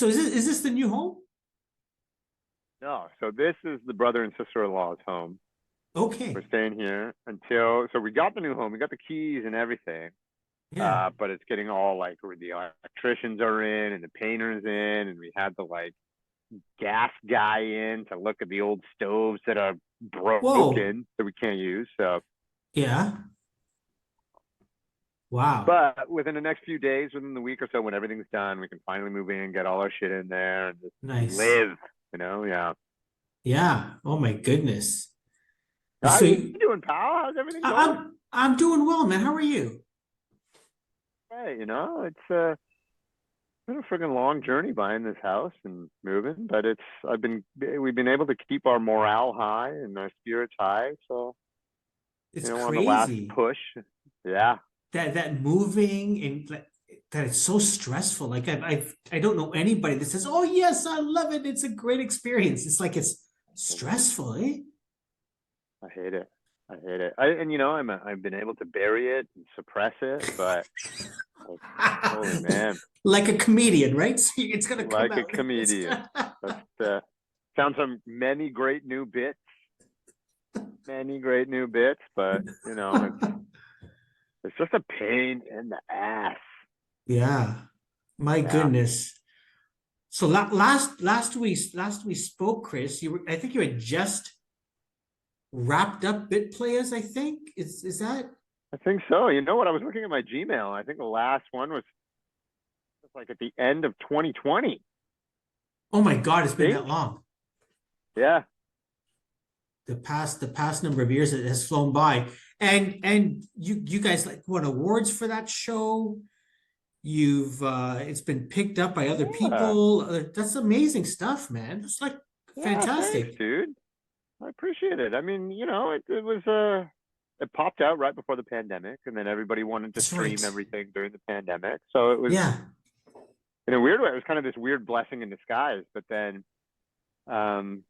So is this the new home? No, so this is the brother and sister-in-law's home. We're Okay. staying here until, so we got the new home, we got the keys and everything. Yeah. But it's getting all like where the electricians are in and the painters in, and we had the like gas guy in to look at the old stoves that are Whoa. broken that we can't use. So, Yeah. Wow. but within the next few days, within the week or so, when everything's done, we can finally move in, get all our shit in there, and just Nice. live. Yeah. Yeah. Oh my goodness. How So you you, doing, pal? How's everything I, going? I'm doing well, man. How are you? Hey, it's been a freaking long journey buying this house and moving, but we've been able to keep our morale high and our spirits high. So, It's on the last crazy push, yeah, that moving and that it's so stressful. Like I don't know anybody that says, "Oh yes, I love it. It's a great experience." It's like it's stressful, eh? I hate it. I hate it. I've been able to bury it and suppress it, but like, holy man, Like a comedian, right? So it's gonna come like a out. comedian. That's found some many great new bits, but it's just a pain in the ass. Yeah, my Yeah. goodness. So last we spoke, Kris. I think you had just wrapped up Bit Players. I think is that? I think so. You know what? I was looking at my Gmail. I think the last one was like at the end of 2020. Oh my God, I it's been that think. long. Yeah. The past number of years it has flown by, and you guys like won awards for that show. You've it's been picked up by other Yeah. people. That's amazing stuff, man. It's like Yeah. Thanks, fantastic. dude. I appreciate it. I mean, it was it popped out right before the pandemic, and then everybody wanted to That's stream right. everything during the pandemic. So it was Yeah. in a weird way, it was kind of this weird blessing in disguise. But then um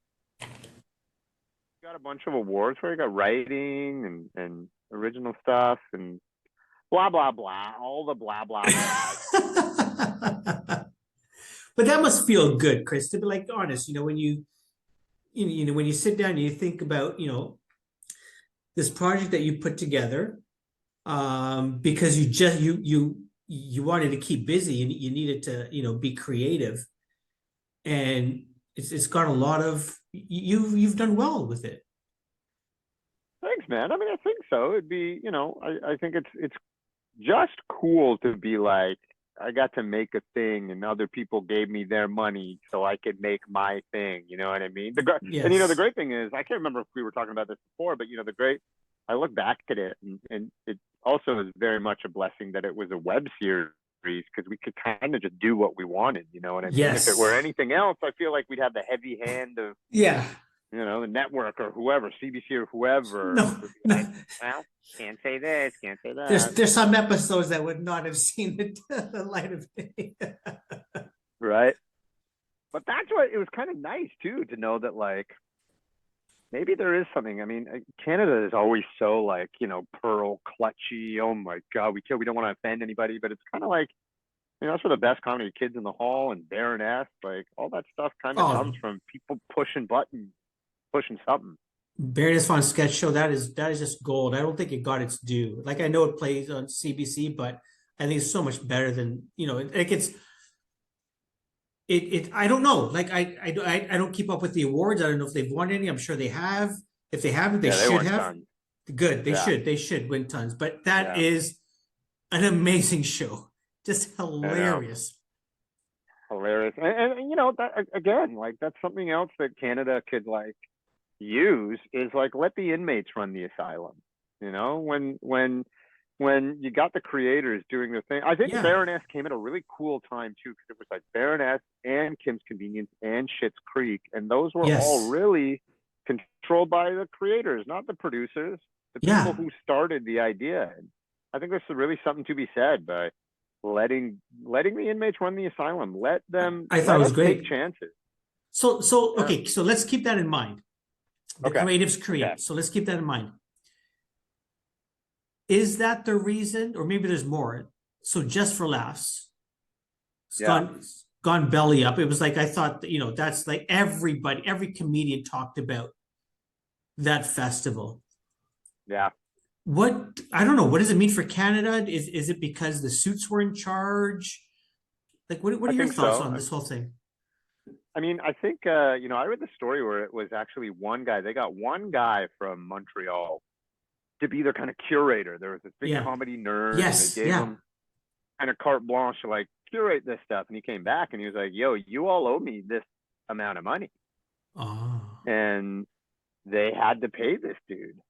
got a bunch of awards where you got writing and original stuff and blah blah blah, all the blah blah blah. But that must feel good, Kris, to be like honest. When when you sit down and you think about this project that you put together, because you wanted to keep busy, you needed to be creative, and it's got a lot of you've done well with it. Thanks, man. I mean, I think so. It'd be, I think it's just cool to be like, I got to make a thing, and other people gave me their money so I could make my thing. You know what I mean? The Yes. great thing is, I can't remember if we were talking about this before, but I look back at it, and it also is very much a blessing that it was a web series because we could kind of just do what we wanted. You know what I mean? If it were Yes. anything else, I feel like we'd have the heavy hand of Yeah. the network or whoever, CBC or whoever, No, would be no. like, well, can't say this, can't say There's that. there's some episodes that would not have seen the light of day. Right. But that's what it was kind of nice too to know that like maybe there is something. I mean, Canada is always so like, pearl clutchy. Oh my God, we don't want to offend anybody, but it's kind of like, that's where the best comedy Kids in the Hall and Baroness, like all that stuff kind of comes Oh, from people pushing buttons, pushing something. Baroness von Sketch Show, that is just gold. I don't think it got its due. Like I know it plays on CBC, but I think it's so much better than like I don't know. Like I don't keep up with the awards. I don't know if they've won any. I'm sure they have. If they haven't, they Yeah, they should won have. tons. Good. They Yeah, should. They should win tons. But that yeah, is an amazing show. Just I know. hilarious. Hilarious. And that again, like that's something else that Canada could like use is like let the inmates run the asylum. When you got the creators doing their thing. I think Yeah. Baroness came at a really cool time too, because it was like Baroness and Kim's Convenience and Schitt's Creek, and those were all Yes. really controlled by the creators, not the producers, the people Yeah. who started the idea. And I think there's really something to be said by letting the inmates run the asylum. I thought Let it was us take great. chances. So Yeah. okay, so let's keep that in mind. The Okay. creatives Okay. create. So let's keep that in mind. Is that the reason, or maybe there's more? So just for laughs, Yeah. Scott, gone belly up. It was like I thought that, that's like everybody, every comedian talked about that festival. Yeah, What I don't know, what does it mean for Canada? Is it because the suits were in charge? Like what I are your think thoughts on so. this whole thing? I mean, I think I read the story where it was actually one guy. They got one guy from Montreal to be their kind of curator. There was this big Yeah. comedy nerd, and they Yes. gave Yeah. him kind of carte blanche to like curate this stuff. And he came back and he was like, "Yo, you all owe me this amount of money," Oh. and they had to pay this dude.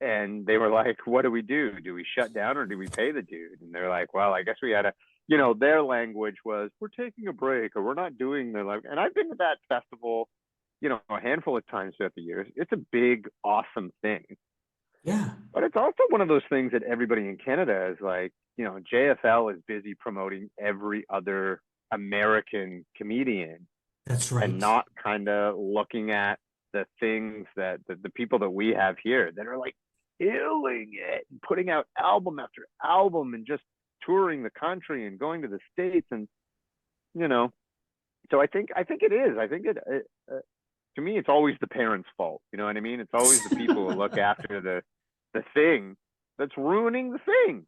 And they were like, "What do we do? Do we shut down or do we pay the dude?" And they're like, "Well, I guess we had to." Their language was, "We're taking a break or we're not doing the like." And I've been to that festival, a handful of times throughout the years. It's a big, awesome thing. Yeah. But it's also one of those things that everybody in Canada is like, JFL is busy promoting every other American comedian That's and right. not kind of looking at the things that the people that we have here that are like killing it and putting out album after album and just touring the country and going to the States. And, you know, so I think it is. I think to me, it's always the parents' fault. You know what I mean? It's always the people who look after the thing that's ruining the thing.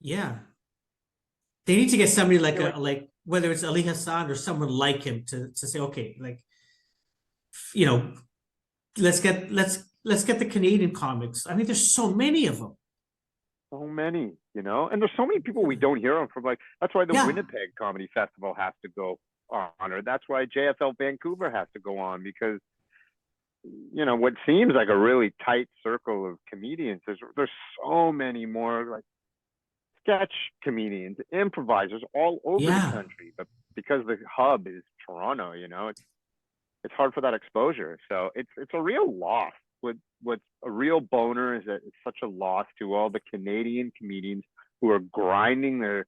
Yeah. They need to get somebody I like feel like, whether it's Ali Hassan or someone like him to say, okay, like, you know, let's get the Canadian comics. I mean, there's so many of them. so many, and there's so many people we don't hear from. Like, that's why the Yeah. Winnipeg Comedy Festival has to go on, or that's why JFL Vancouver has to go on, because what seems like a really tight circle of comedians. There's so many more like sketch comedians, improvisers all over the Yeah. country, but because the hub is Toronto, it's hard for that exposure. So it's a real loss. What's a real boner is that it's such a loss to all the Canadian comedians who are grinding their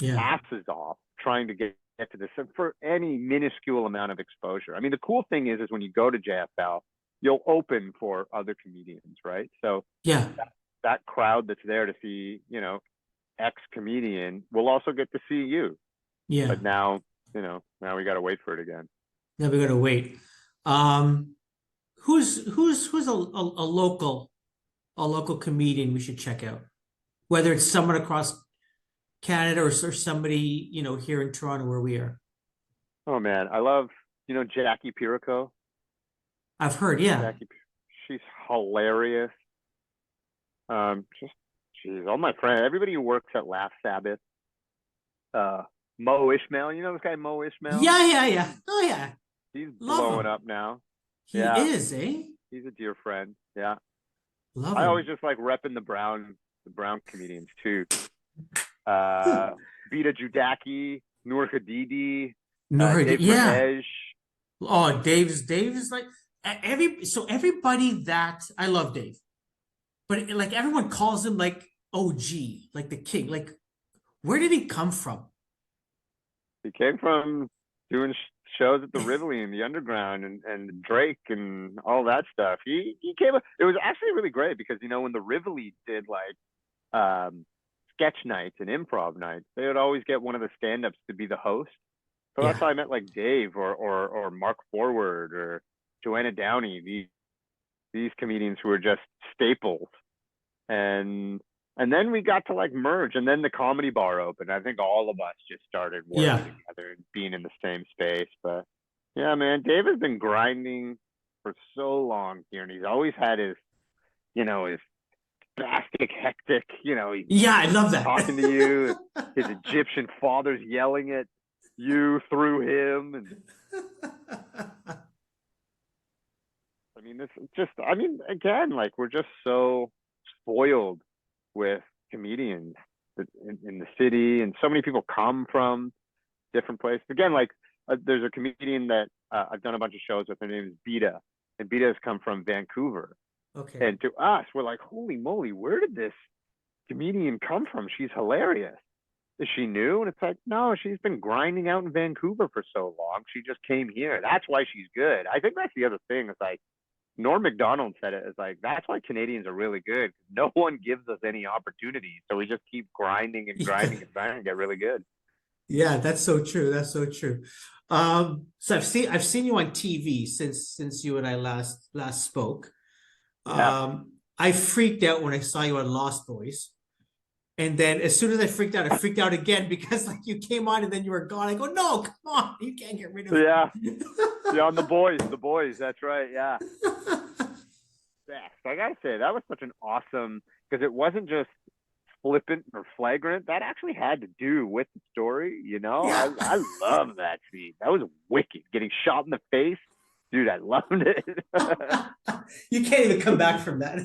Yeah. asses off trying to get to this for any minuscule amount of exposure. I mean, the cool thing is when you go to JFL, you'll open for other comedians, right? So Yeah. that crowd that's there to see, ex comedian will also get to see you. Yeah. But now, now we got to wait for it again. Now we gotta wait. Um, who's a local comedian we should check out? Whether it's someone across Canada or somebody, here in Toronto where we are. Oh man, I love, Jackie Pirico. I've heard, yeah. Jackie, she's hilarious. Just she's all my friend. Everybody who works at Laugh Sabbath. Uh, Mo Ishmael, you know this guy Mo Ishmael? Yeah, yeah, yeah. Oh yeah. He's Love blowing him. up now. He Yeah, is, eh? he's a dear friend. Yeah, Love I always him. just like repping the brown comedians too. Uh, Vita Judaki, Noor Hadidi, No heard Dave yeah. Perhej. Oh, Dave's like everybody that I love Dave, but like everyone calls him like OG, like the king. Like, where did he come from? He came from doing shows at the Rivoli and the Underground and Drake and all that stuff. He came. It was actually really great because when the Rivoli did like sketch nights and improv nights, they would always get one of the stand-ups to be the host. So that's how Yeah. I met like Dave or Mark Forward or Joanna Downey. These comedians who are just staples. And then we got to like merge, and then the comedy bar opened. I think all of us just started working Yeah. together and being in the same space. But yeah, man, Dave has been grinding for so long here, and he's always had his spastic, hectic, Yeah, I love that. talking to you, his Egyptian father's yelling at you through him, and I mean, again, like we're just so spoiled with comedians in the city, and so many people come from different places. Again, like there's a comedian that I've done a bunch of shows with. Her name is Beta, and Beta has come from Vancouver. Okay. And to us, we're like, holy moly, where did this comedian come from? She's hilarious. Is she new? And it's like, no, she's been grinding out in Vancouver for so long. She just came here. That's why she's good. I think that's the other thing. It's like Norm Macdonald said it. It's like that's why Canadians are really good. No one gives us any opportunities, so we just keep grinding and Yeah. grinding and grinding and get really good. Yeah, that's so true. That's so true. So I've seen you on TV since you and I last spoke. Yeah. I freaked out when I saw you on Lost Boys. And then as soon as I freaked out again because like you came on and then you were gone. I go, no, come on, you can't get rid of Yeah. me. Yeah. On the boys. That's right. Yeah. Best. I gotta say that was such an awesome because it wasn't just flippant or flagrant. That actually had to do with the story. Yeah. I love that scene. That was wicked. Getting shot in the face, dude. I loved it. You can't even come back from that.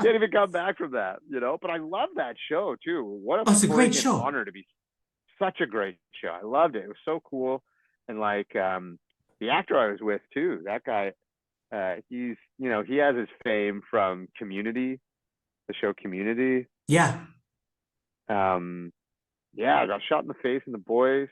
Can't even come back from that. But I love that show too. What a Oh, it's a great friggin' show. honor to be such a great show. I loved it. It was so cool. And like the actor I was with too, that guy, he has his fame from Community, the show Community. Yeah. Um, yeah, I got shot in the face in the boys.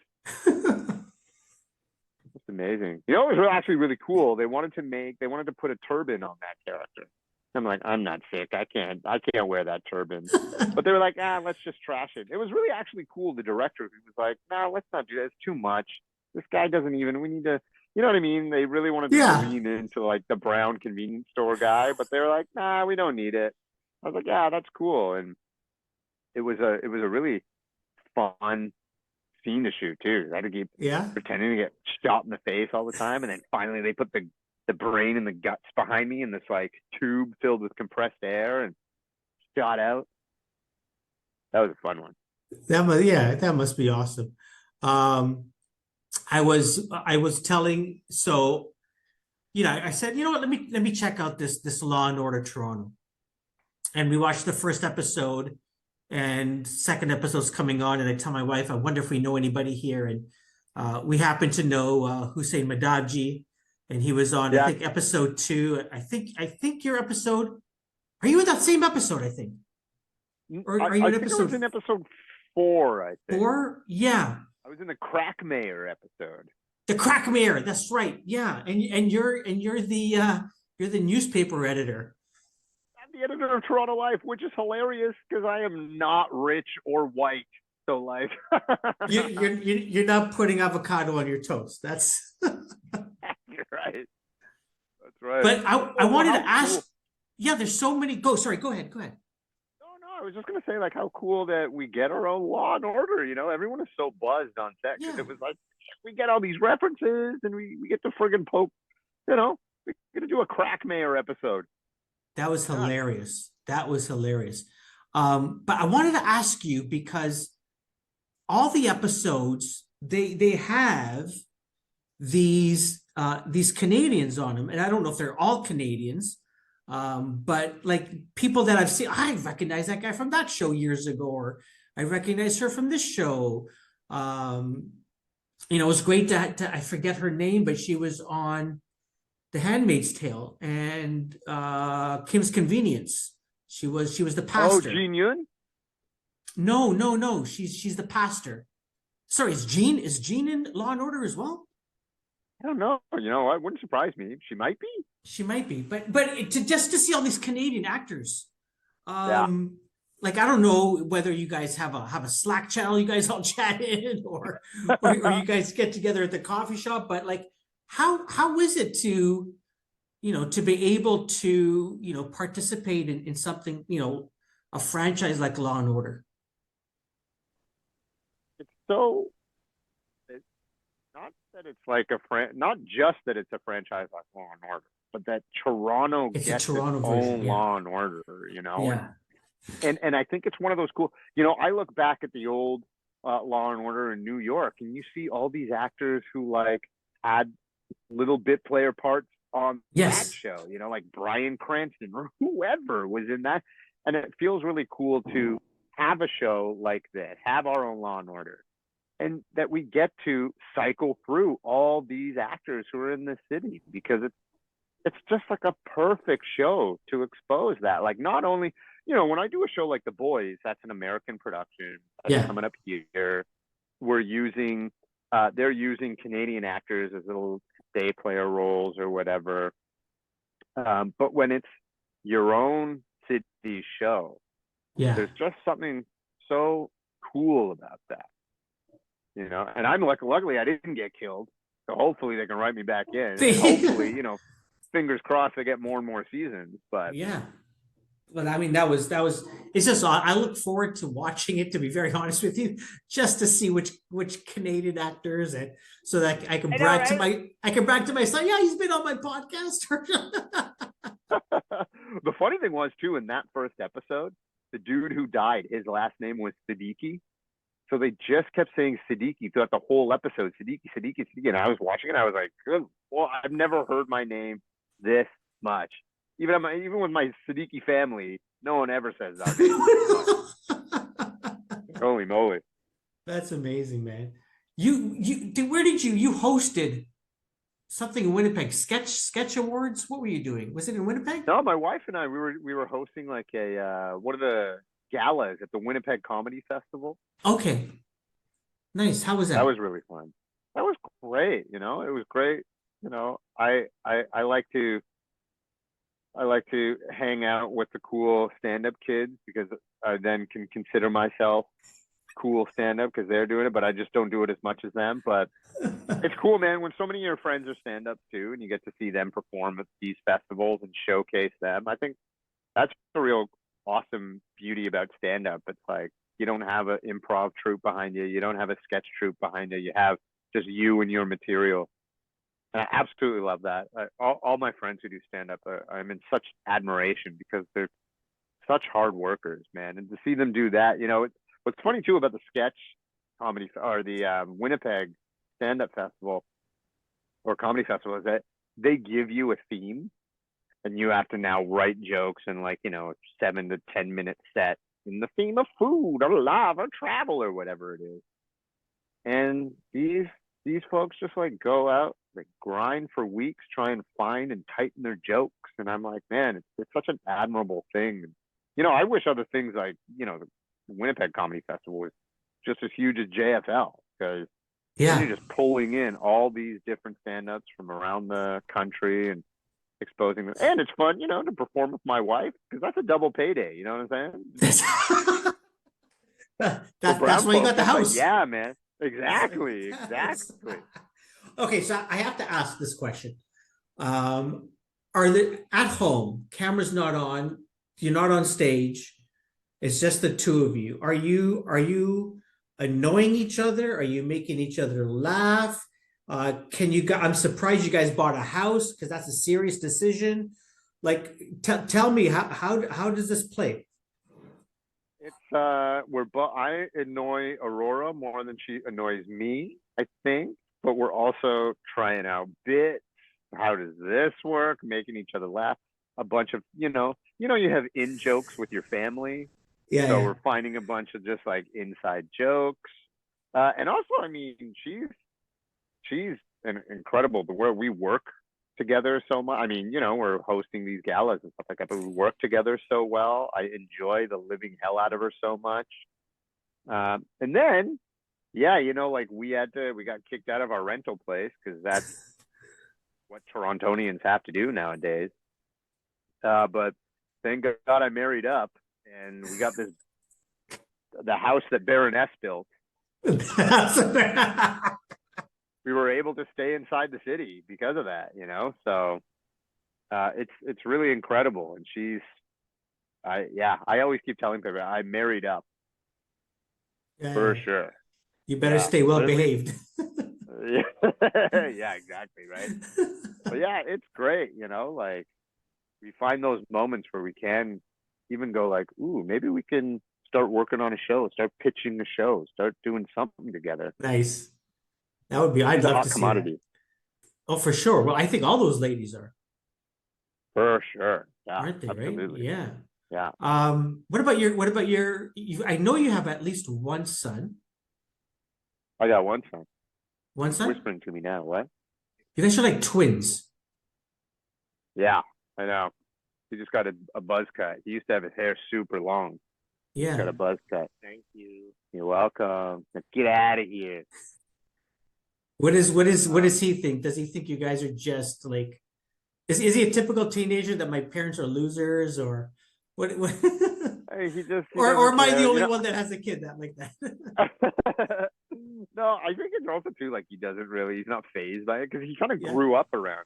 It's amazing. It was actually really cool. They wanted to put a turban on that character. I'm like, I'm not sick. I can't wear that turban. But they were like, let's just trash it. It was really actually cool. The director, he was like, no, let's not do that. It's too much. This guy doesn't even, we need to, you know what I mean? They really wanted to Yeah. lean into like the brown convenience store guy, but they were like, nah, we don't need it. I was like, yeah, that's cool. And it was a really fun scene to shoot too. I had to keep Yeah. pretending to get shot in the face all the time, and then finally they put the brain and the guts behind me in this like tube filled with compressed air and shot out. That was a fun one. That must be awesome. Um, I was telling so I said, you know what, let me check out this Law and Order Toronto. And we watched the first episode and second episode's coming on, and I tell my wife, I wonder if we know anybody here. And we happen to know Hussein Madabji, and he was on, I Yeah, think, episode two. I think your episode, are you in that same episode, I think? Or I, are you I in think I was episode in episode 4. I think four? Yeah. I was in the Crack Mayor episode. The Crack Mayor, that's right. Yeah. And you're the newspaper editor. I'm the editor of Toronto Life, which is hilarious because I am not rich or white. So like, You're not putting avocado on your toast. That's you're right. That's right. but I Well, wanted how to ask, cool. yeah, there's so many go. Sorry, go ahead. Go ahead. No, no, I was just gonna say like how cool that we get our own Law and Order. Everyone is so buzzed on set because Yeah. it was like we get all these references and we get to friggin' poke. We get to do a Crack Mayor episode. That was Why not? hilarious. That was hilarious. But I wanted to ask you because all the episodes they have these Canadians on them, and I don't know if they're all Canadians, but like people that I've seen, I recognize that guy from that show years ago, or I recognize her from this show. Um, it was great to I forget her name, but she was on The Handmaid's Tale and Kim's Convenience. She was the Oh, pastor. Gene Yun? No, no, no. She's the pastor. Sorry, is Jean in Law and Order as well? I don't know. It wouldn't surprise me. She might be. She might be, but just to see all these Canadian actors, Yeah. um, like I don't know whether you guys have a Slack channel you guys all chat in, or you guys get together at the coffee shop, but like how is it to be able to participate in something a franchise like Law and Order? It's so it's not that it's like not just that it's a franchise like Law and Order, but that Toronto It's a gets its Toronto version, own yeah, Law and Order, and yeah, and I think it's one of those cool. I look back at the old Law and Order in New York, and you see all these actors who like had little bit player parts on that yes, show. Like Bryan Cranston or whoever was in that, and it feels really cool to have a show like this, have our own Law and Order, and that we get to cycle through all these actors who are in the city because it's just like a perfect show to expose that. Like not only, when I do a show like The Boys, that's an American production that's yeah, coming up here. They're using Canadian actors as little day player roles or whatever. But when it's your own city show, yeah. there's just something so cool about that. you know. And I'm luckily I didn't get killed, so hopefully they can write me back in, and hopefully, you know, fingers crossed they get more and more seasons. But Yeah. But I mean, that was it's just I look forward to watching it, to be very honest with you, just to see which Canadian actors, and so that I can I know, brag to right? my son, yeah, he's been on my podcast. The funny thing was too, in that first episode, the dude who died, his last name was Siddiqi. So they just kept saying Siddiqui throughout the whole episode. Siddiqui, Siddiqui, Siddiqui. And I was watching it, I was like, good. Well, I've never heard my name this much. Even with my Siddiqui family, no one ever says that name. Holy moly. That's amazing, man. Where did you hosted something in Winnipeg? Sketch Awards? What were you doing? Was it in Winnipeg? No, my wife and I, we were hosting like a one of the galas at the Winnipeg Comedy Festival. Okay. Nice. How was that? That was really fun. That was great. You know, it was great. You know, I like to hang out with the cool stand-up kids, because I then can consider myself cool stand-up because they're doing it, but I just don't do it as much as them. But it's cool, man, when so many of your friends are stand-up too, and you get to see them perform at these festivals and showcase them. I think that's the real awesome beauty about stand-up. It's like you don't have an improv troupe behind you. You don't have a sketch troupe behind you. You have just you and your material. And I absolutely love that. All my friends who do stand-up, I'm in such admiration, because they're such hard workers, man. And to see them do that, you know, what's funny too about the sketch comedy, or the Winnipeg stand-up festival or comedy festival, is that they give you a theme, and you have to now write jokes in, like, you know, 7 to 10 minute set in the theme of food or love or travel or whatever it is. And these folks just like go out, they grind for weeks, try and find and tighten their jokes. And I'm like, man, it's such an admirable thing. You know, I wish other things like, you know, the Winnipeg Comedy Festival was just as huge as JFL, because Yeah. you're just pulling in all these different stand-ups from around the country and exposing them. And it's fun, you know, to perform with my wife, because that's a double payday. You know what I'm saying? That's why you got the house. Like, yeah, man. Exactly. Okay, so I have to ask this question. Are there at home, camera's not on, you're not on stage, it's just the two of you. Are you annoying each other? Are you making each other laugh? I'm surprised you guys bought a house, because that's a serious decision. Like, tell me how does this play? It's I annoy Aurora more than she annoys me, I think. But we're also trying out bits. How does this work? Making each other laugh. A bunch of, you have in jokes with your family. Yeah. So we're finding a bunch of just like inside jokes. And also, I mean, she's incredible. The way we work together so much. I mean, we're hosting these galas and stuff like that, but we work together so well. I enjoy the living hell out of her so much. And then, yeah, like we got kicked out of our rental place, because that's what Torontonians have to do nowadays. But thank God I married up, and we got the house that Baroness built. We were able to stay inside the city because of that, so it's really incredible. And I always keep telling people I married up. Yeah. For sure. You better stay well behaved. Yeah, exactly, right. But yeah, it's great, like we find those moments where we can even go like, ooh, maybe we can start working on a show, start pitching a show, start doing something together. Nice. That would be, I'd love to see that. Oh, for sure. Well, I think all those ladies are. For sure. Yeah, aren't they, absolutely. Right? Yeah. Yeah. What about your, I know you have at least one son. I got one son. One son? Whispering to me now. What? You guys are like twins. Yeah, I know. He just got a buzz cut. He used to have his hair super long. Yeah. He got a buzz cut. Thank you. You're welcome. Now get out of here. What does he think? Does he think you guys are just like, is he a typical teenager that my parents are losers, or what? He or am I the only one that has a kid that like that? No, I think it's also too like he's not phased by it because he kind of Yeah. grew up around.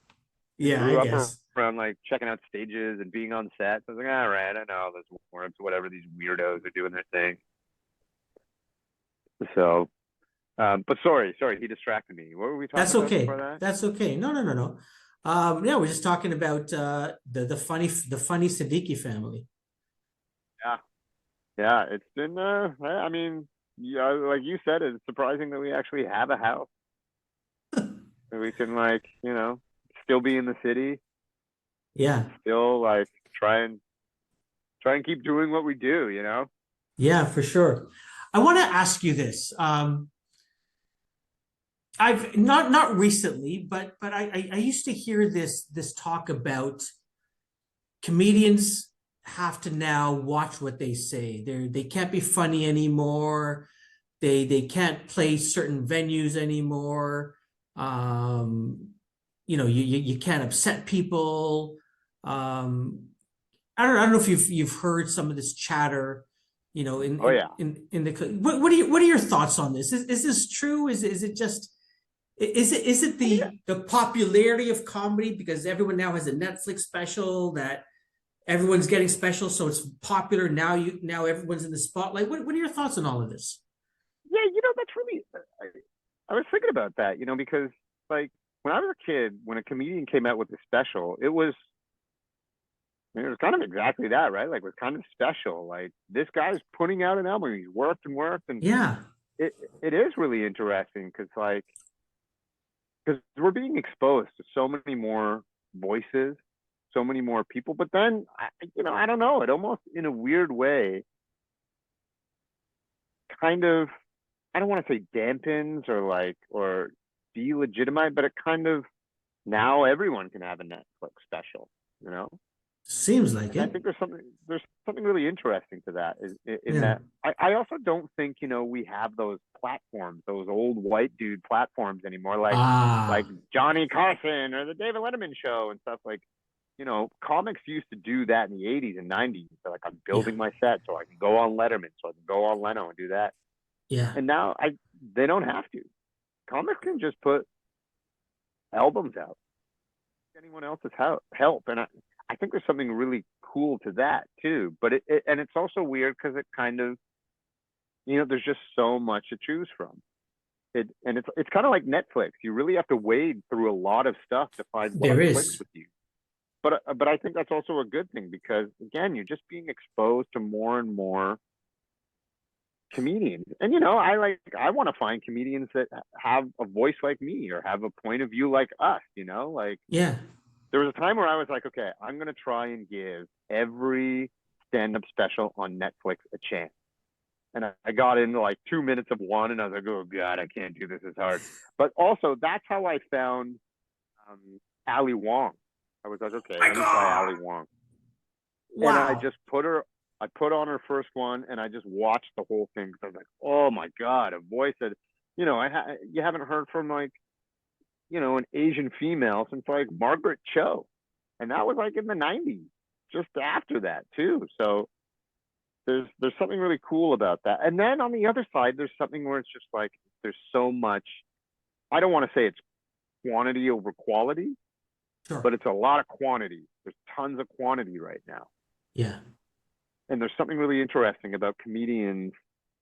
He Yeah, I grew up guess. around like checking out stages and being on set. So I was like, all right, I know this warrants whatever these weirdos are doing their thing. So, but sorry, he distracted me. What were we talking That's about before okay. that? That's okay. No, no, no, no. Yeah, we're just talking about the funny Siddiqui family. Yeah, yeah, it's been. I mean, yeah, like you said, it's surprising that we actually have a house that we can like, still be in the city Yeah, and still like try and keep doing what we do. yeah, for sure. I want to ask you this. I've not recently, but I used to hear this talk about comedians have to now watch what they say. They can't be funny anymore. They can't play certain venues anymore. Um, you can't upset people. Um, I don't know if you've heard some of this chatter, Oh yeah. in the what are your thoughts on this? Is this true? Is it just is it the popularity of comedy because everyone now has a Netflix special that everyone's getting special, so it's popular now everyone's in the spotlight. What are your thoughts on all of this? Yeah, that's really. I was thinking about that, because like when I was a kid, when a comedian came out with a special, it was kind of exactly that, right? Like, it was kind of special. Like, this guy's putting out an album. He's worked, and Yeah, it is really interesting because we're being exposed to so many more voices, so many more people. But then, I don't know. It almost, in a weird way, kind of, I don't want to say dampens or delegitimize, but it kind of, now everyone can have a Netflix special, you know? seems like And I it. think there's something really interesting to that is in Yeah. that I also don't think we have those platforms, those old white dude platforms anymore, like Ah, Johnny Carson or the David Letterman show and stuff. Like, comics used to do that in the 80s and 90s. So like, I'm yeah, building my set so I can go on Letterman, so I can go on Leno and do that. yeah, And now they don't have to. Comics can just put albums out. Anyone else's help. And I think there's something really cool to that too. But and it's also weird because it kind of, there's just so much to choose from. And it's kind of like Netflix. You really have to wade through a lot of stuff to find what there clicks is. with you. But I think that's also a good thing because again, you're just being exposed to more and more comedians. And I want to find comedians that have a voice like me or have a point of view like us. Like, Yeah. there was a time where I was like, okay, I'm gonna try and give every stand-up special on Netflix a chance. And I got into like 2 minutes of one, and I was like, oh god, I can't do this. It's hard. But also, that's how I found Ali Wong. I was like, okay, My let me try Ali God. Wong, and I Wow. just I put on her first one, and I just watched the whole thing because I was like, oh my god, a voice that, you haven't heard from like, an Asian female since like Margaret Cho, and that was like in the 90s, just after that too. So there's something really cool about that. And then on the other side, there's something where it's just like there's so much. I don't want to say it's quantity over quality, Sure. but it's a lot of quantity. There's tons of quantity right now, Yeah. and there's something really interesting about comedians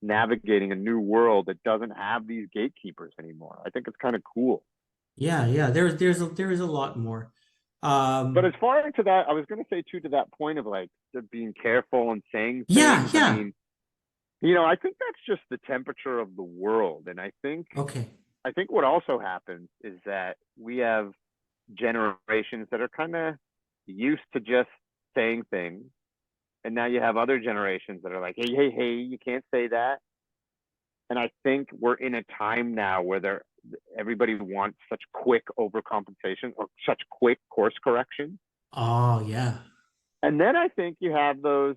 navigating a new world that doesn't have these gatekeepers anymore. I think it's kind of cool. Yeah. Yeah. There is a lot more. But as Um, far into that, I was going to say too, to that point of like being careful and saying yeah. things. I Yeah. mean, I think that's just the temperature of the world, and Okay. I think what also happens is that we have generations that are kind of used to just saying things, and now you have other generations that are like, hey, you can't say that. And I think we're in a time now where everybody wants such quick overcompensation or such quick course correction. Oh, yeah. And then I think you have those,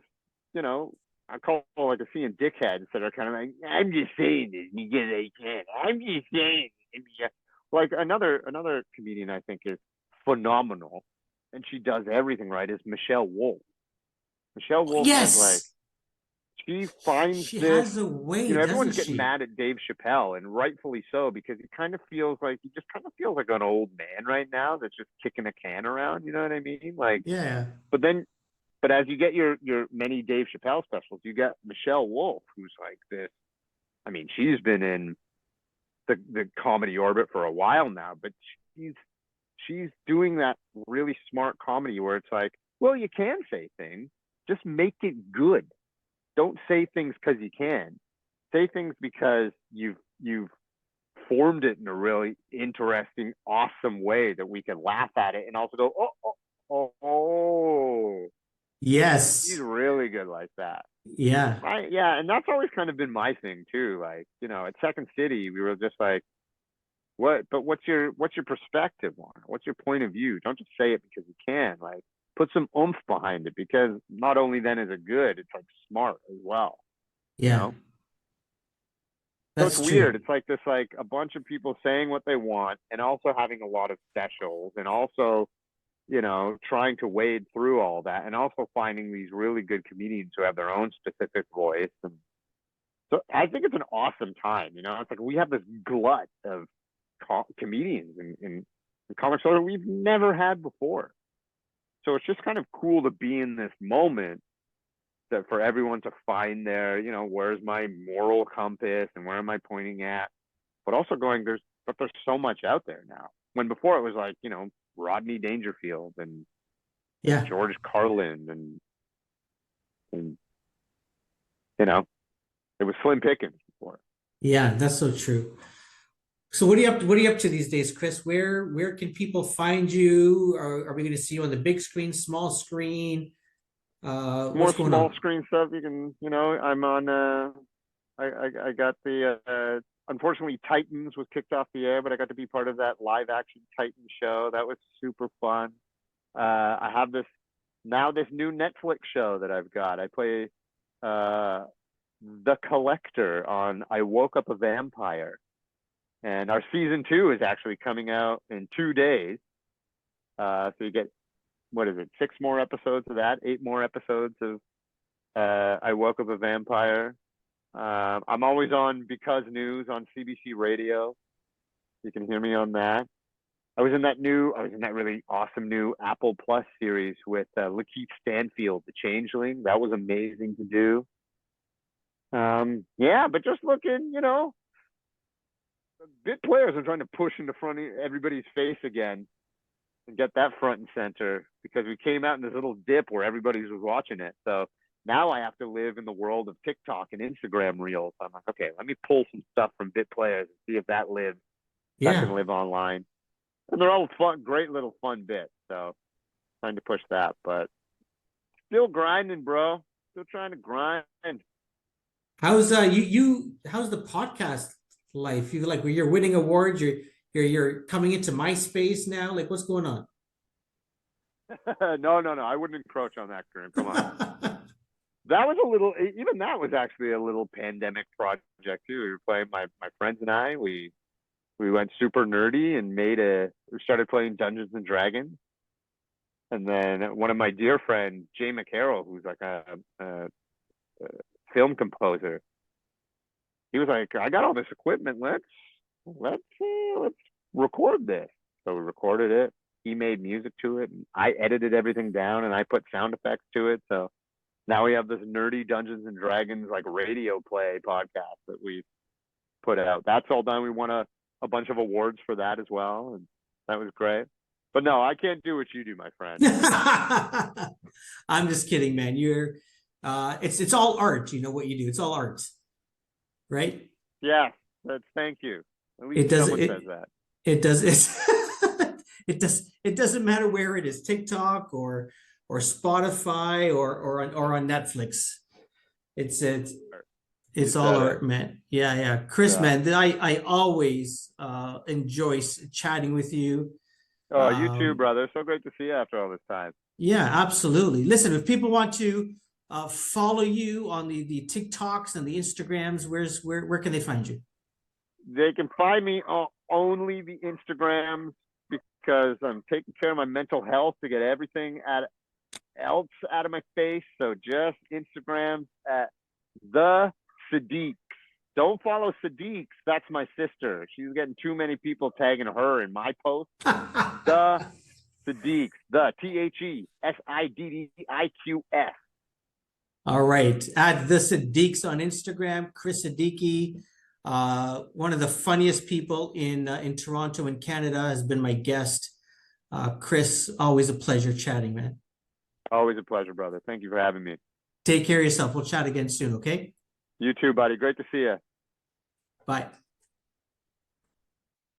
you know, I call it like a seeing dickheads that are kind of like, I'm just saying this because I can. I'm just saying it. Like another comedian I think is phenomenal, and she does everything right. Is Michelle Wolf. Michelle Wolf has like Yes. she finds She this, has a way, everyone's doesn't getting she? mad at Dave Chappelle, and rightfully so, because he just kind of feels like an old man right now that's just kicking a can around. You know what I mean? Like, Yeah. but then, but as you get your many Dave Chappelle specials, you get Michelle Wolf, who's like this. I mean, she's been in the comedy orbit for a while now, but she's she's doing that really smart comedy where it's like, well, you can say things, just make it good. Don't say things because you can. Say things because you've formed it in a really interesting, awesome way that we can laugh at it and also go, oh. He's Yes. really good like that. Yeah. Right. Yeah. And that's always kind of been my thing too. Like, at Second City, we were just like, what's your perspective on it? What's your point of view? Don't just say it because you can. Like, put some oomph behind it, because not only then is it good, it's like smart as well, you Yeah. know? So it's That's weird. true. It's like this, like a bunch of people saying what they want and also having a lot of specials, and also, trying to wade through all that, and also finding these really good comedians who have their own specific voice. And so I think it's an awesome time. It's like we have this glut of comedians in comic shows that we've never had before. So it's just kind of cool to be in this moment, that for everyone to find their, where's my moral compass and where am I pointing at? But also going, there's so much out there now. When before it was like, Rodney Dangerfield and Yeah. George Carlin and you know, it was slim pickings before. Yeah, that's so true. So what are you up to these days, Kris? Where can people find you? Are we going to see you on the big screen, small screen? More What's going small on? screen stuff. You can, I'm on. I got the. Unfortunately, Titans was kicked off the air, but I got to be part of that live action Titan show. That was super fun. I have this new Netflix show that I've got. I play the Collector on I Woke Up a Vampire, and our season 2 is actually coming out in 2 days. So you get, what is it, 6 more episodes of that, 8 more episodes of I Woke Up a Vampire. I'm always on Because News on CBC Radio. You can hear me on that. I was in that really awesome new Apple Plus series with Lakeith Stanfield, The Changeling. That was amazing to do. Yeah, but just looking, bit players are trying to push into front of everybody's face again and get that front and center, because we came out in this little dip where everybody was watching it. So now I have to live in the world of TikTok and Instagram Reels. I'm like, okay, let me pull some stuff from bit players and see if that can Yeah. live online. And they're all fun, great little fun bits. So trying to push that, but still grinding, bro. Still trying to grind. How's the podcast life? You're winning awards, you're coming into MySpace now. Like, what's going on? No. I wouldn't encroach on that, Kareem. Come on. That was even that was actually a little pandemic project too. We were playing, my friends and I, we went super nerdy and we started playing Dungeons and Dragons. And then one of my dear friends, Jay McCarroll, who's like a film composer, he was like, I got all this equipment. Let's record this. So we recorded it. He made music to it, and I edited everything down, and I put sound effects to it. So now we have this nerdy Dungeons and Dragons like radio play podcast that we put out. That's all done. We won a bunch of awards for that as well, and that was great. But no, I can't do what you do, my friend. I'm just kidding, man. It's all art. You know what you do. It's all art, right? Yeah, thank you. At least It does someone says it. that. It does it doesn't matter where it is, TikTok or Spotify or on Netflix. It's You it's all said it. art, man. Yeah, yeah. Kris, Yeah. man, I always enjoy chatting with you. Oh, you too, Um, brother. So great to see you after all this time. yeah, absolutely. Listen, if people want to follow you on the TikToks and the Instagrams, where can they find you? They can find me on only the Instagrams, because I'm taking care of my mental health to get everything else out of my face. So just Instagrams at The Siddiqs. Don't follow Siddiqs. That's my sister. She's getting too many people tagging her in my post. The Siddiqs. The TheSiddiqs. All right. At the Siddiqs on Instagram, Kris Siddiqi, one of the funniest people in Toronto and Canada, has been my guest. Kris, always a pleasure chatting, man. Always a pleasure, brother. Thank you for having me. Take care of yourself. We'll chat again soon, okay? You too, buddy. Great to see you. Bye.